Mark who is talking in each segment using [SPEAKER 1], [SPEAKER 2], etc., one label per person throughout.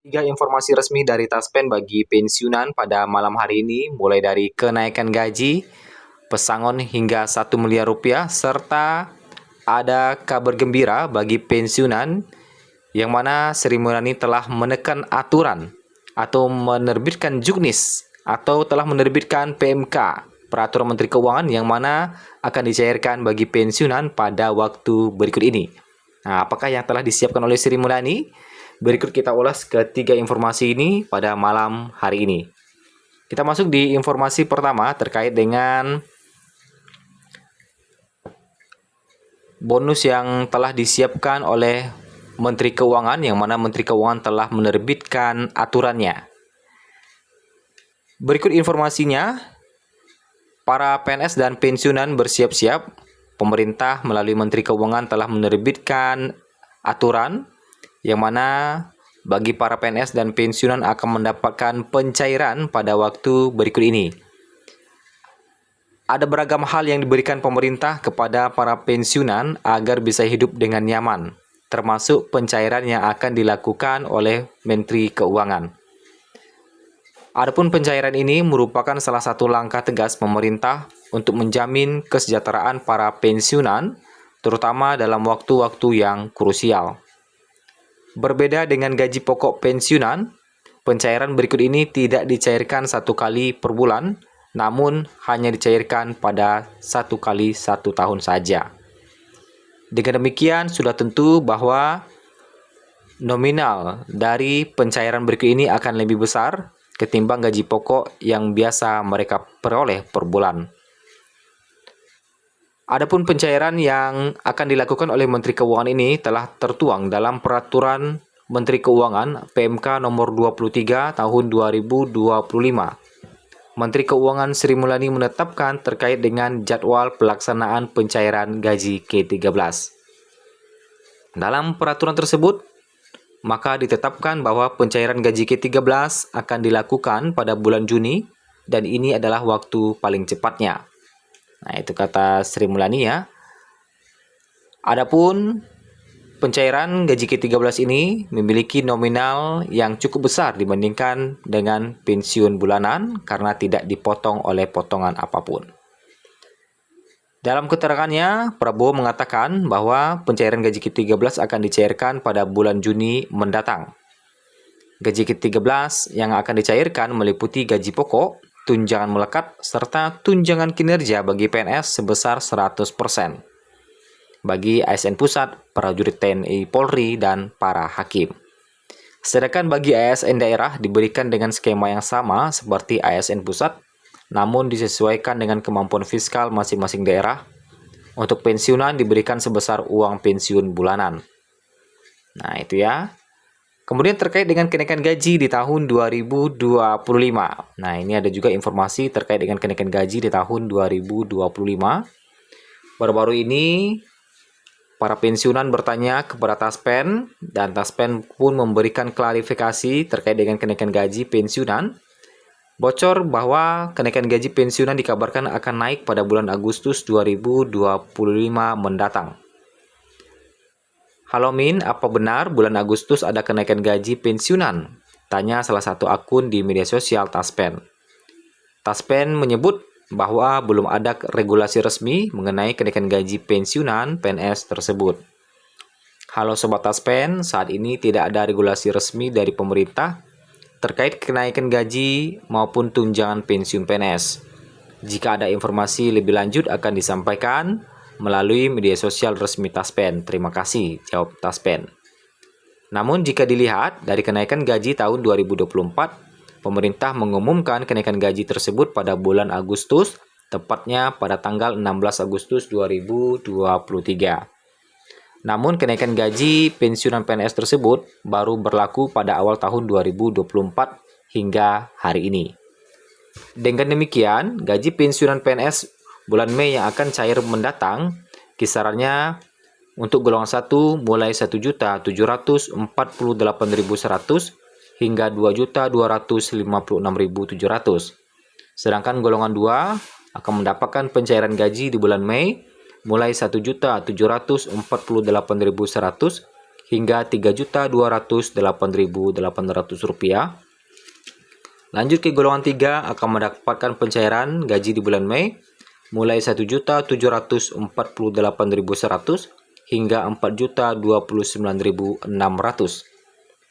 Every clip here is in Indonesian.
[SPEAKER 1] Tiga informasi resmi dari Taspen bagi pensiunan pada malam hari ini, mulai dari kenaikan gaji, pesangon hingga 1 miliar rupiah, serta ada kabar gembira bagi pensiunan yang mana Sri Mulyani telah menekan aturan atau menerbitkan juknis atau telah menerbitkan PMK, Peraturan Menteri Keuangan yang mana akan dicairkan bagi pensiunan pada waktu berikut ini. Nah, apakah yang telah disiapkan oleh Sri Mulyani? Berikut kita ulas ketiga informasi ini pada malam hari ini. Kita masuk di informasi pertama terkait dengan bonus yang telah disiapkan oleh Menteri Keuangan, yang mana Menteri Keuangan telah menerbitkan aturannya. Berikut informasinya, para PNS dan pensiunan bersiap-siap. Pemerintah melalui Menteri Keuangan telah menerbitkan aturan yang mana bagi para PNS dan pensiunan akan mendapatkan pencairan pada waktu berikut ini. Ada beragam hal yang diberikan pemerintah kepada para pensiunan agar bisa hidup dengan nyaman, termasuk pencairan yang akan dilakukan oleh Menteri Keuangan. Adapun pencairan ini merupakan salah satu langkah tegas pemerintah untuk menjamin kesejahteraan para pensiunan, terutama dalam waktu-waktu yang krusial. Berbeda dengan gaji pokok pensiunan, pencairan berikut ini tidak dicairkan 1 kali per bulan, namun hanya dicairkan pada 1 kali 1 tahun saja. Dengan demikian, sudah tentu bahwa nominal dari pencairan berikut ini akan lebih besar ketimbang gaji pokok yang biasa mereka peroleh per bulan. Adapun pencairan yang akan dilakukan oleh Menteri Keuangan ini telah tertuang dalam Peraturan Menteri Keuangan PMK nomor 23 tahun 2025. Menteri Keuangan Sri Mulyani menetapkan terkait dengan jadwal pelaksanaan pencairan gaji ke-13. Dalam peraturan tersebut, maka ditetapkan bahwa pencairan gaji ke-13 akan dilakukan pada bulan Juni dan ini adalah waktu paling cepatnya. Nah, itu kata Sri Mulyani ya. Adapun pencairan gaji ke-13 ini memiliki nominal yang cukup besar dibandingkan dengan pensiun bulanan karena tidak dipotong oleh potongan apapun. Dalam keterangannya, Prabowo mengatakan bahwa pencairan gaji ke-13 akan dicairkan pada bulan Juni mendatang. Gaji ke-13 yang akan dicairkan meliputi gaji pokok, tunjangan melekat, serta tunjangan kinerja bagi PNS sebesar 100%. Bagi ASN pusat, prajurit TNI Polri, dan para hakim. Sedangkan bagi ASN daerah diberikan dengan skema yang sama seperti ASN pusat, namun disesuaikan dengan kemampuan fiskal masing-masing daerah. Untuk pensiunan diberikan sebesar uang pensiun bulanan. Nah, itu ya. Kemudian terkait dengan kenaikan gaji di tahun 2025. Nah, ini ada juga informasi terkait dengan kenaikan gaji di tahun 2025. Baru-baru ini, para pensiunan bertanya kepada Taspen, dan Taspen pun memberikan klarifikasi terkait dengan kenaikan gaji pensiunan. Bocor bahwa kenaikan gaji pensiunan dikabarkan akan naik pada bulan Agustus 2025 mendatang. Halo Min, apa benar bulan Agustus ada kenaikan gaji pensiunan? Tanya salah satu akun di media sosial Taspen. Taspen menyebut bahwa belum ada regulasi resmi mengenai kenaikan gaji pensiunan PNS tersebut. Halo Sobat Taspen, saat ini tidak ada regulasi resmi dari pemerintah terkait kenaikan gaji maupun tunjangan pensiun PNS. Jika ada informasi lebih lanjut akan disampaikan melalui media sosial resmi Taspen. Terima kasih, jawab Taspen. Namun jika dilihat dari kenaikan gaji tahun 2024, pemerintah mengumumkan kenaikan gaji tersebut pada bulan Agustus, tepatnya pada tanggal 16 Agustus 2023. Namun kenaikan gaji pensiunan PNS tersebut baru berlaku pada awal tahun 2024 hingga hari ini. Dengan demikian, gaji pensiunan PNS bulan Mei yang akan cair mendatang, kisarannya untuk golongan 1 mulai 1.748.100 hingga 2.256.700. Sedangkan golongan 2 akan mendapatkan pencairan gaji di bulan Mei mulai 1.748.100 hingga Rp3.208.800. Lanjut ke golongan 3 akan mendapatkan pencairan gaji di bulan Mei mulai Rp1.748.100 hingga Rp4.029.600.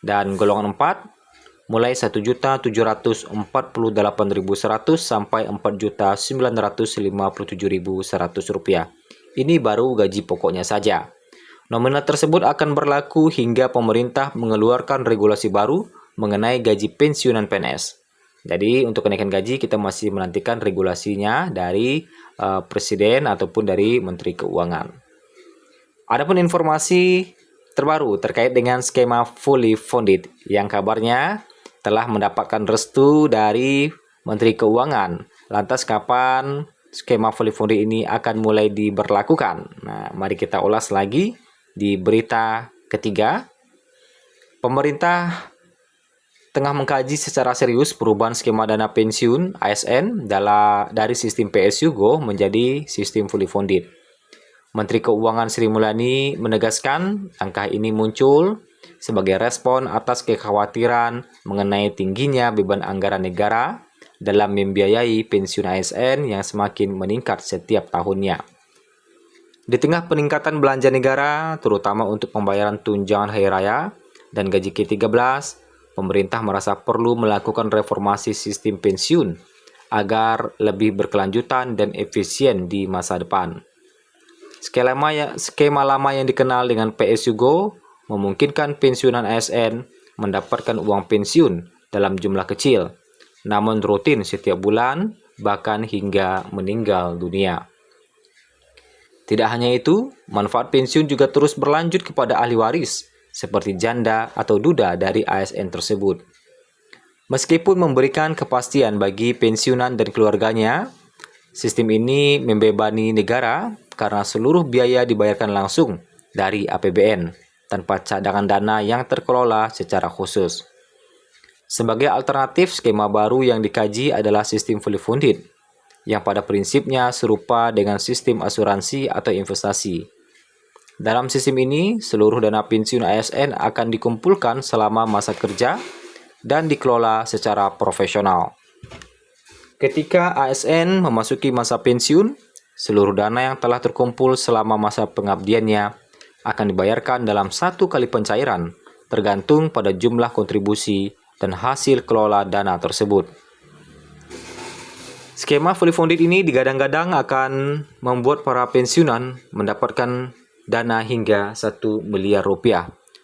[SPEAKER 1] Dan golongan 4 mulai Rp1.748.100 sampai Rp4.957.100. Ini baru gaji pokoknya saja. Nominal tersebut akan berlaku hingga pemerintah mengeluarkan regulasi baru mengenai gaji pensiunan PNS. Jadi untuk kenaikan gaji kita masih menantikan regulasinya dari Presiden ataupun dari Menteri Keuangan. Adapun informasi terbaru terkait dengan skema fully funded yang kabarnya telah mendapatkan restu dari Menteri Keuangan. Lantas kapan skema fully funded ini akan mulai diberlakukan? Nah, mari kita ulas lagi di berita ketiga. Pemerintah tengah mengkaji secara serius perubahan skema dana pensiun ASN dari sistem PSU GO menjadi sistem fully funded. Menteri Keuangan Sri Mulyani menegaskan langkah ini muncul sebagai respon atas kekhawatiran mengenai tingginya beban anggaran negara dalam membiayai pensiun ASN yang semakin meningkat setiap tahunnya. Di tengah peningkatan belanja negara, terutama untuk pembayaran tunjangan hari raya dan gaji ke-13, pemerintah merasa perlu melakukan reformasi sistem pensiun agar lebih berkelanjutan dan efisien di masa depan. Skema lama yang dikenal dengan PSU GO memungkinkan pensiunan ASN mendapatkan uang pensiun dalam jumlah kecil, namun rutin setiap bulan, bahkan hingga meninggal dunia. Tidak hanya itu, manfaat pensiun juga terus berlanjut kepada ahli waris, seperti janda atau duda dari ASN tersebut. Meskipun memberikan kepastian bagi pensiunan dan keluarganya, sistem ini membebani negara karena seluruh biaya dibayarkan langsung dari APBN tanpa cadangan dana yang terkelola secara khusus. Sebagai alternatif, skema baru yang dikaji adalah sistem fully funded, yang pada prinsipnya serupa dengan sistem asuransi atau investasi. Dalam sistem ini, seluruh dana pensiun ASN akan dikumpulkan selama masa kerja dan dikelola secara profesional. Ketika ASN memasuki masa pensiun, seluruh dana yang telah terkumpul selama masa pengabdiannya akan dibayarkan dalam satu kali pencairan, tergantung pada jumlah kontribusi dan hasil kelola dana tersebut. Skema fully funded ini digadang-gadang akan membuat para pensiunan mendapatkan dana hingga Rp1 miliar.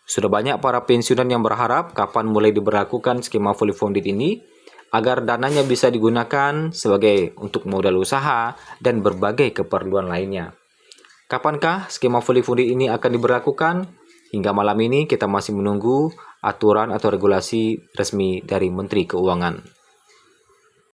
[SPEAKER 1] Sudah banyak para pensiunan yang berharap kapan mulai diberlakukan skema fully funded ini agar dananya bisa digunakan sebagai untuk modal usaha dan berbagai keperluan lainnya. Kapankah skema fully funded ini akan diberlakukan? Hingga malam ini kita masih menunggu aturan atau regulasi resmi dari Menteri Keuangan.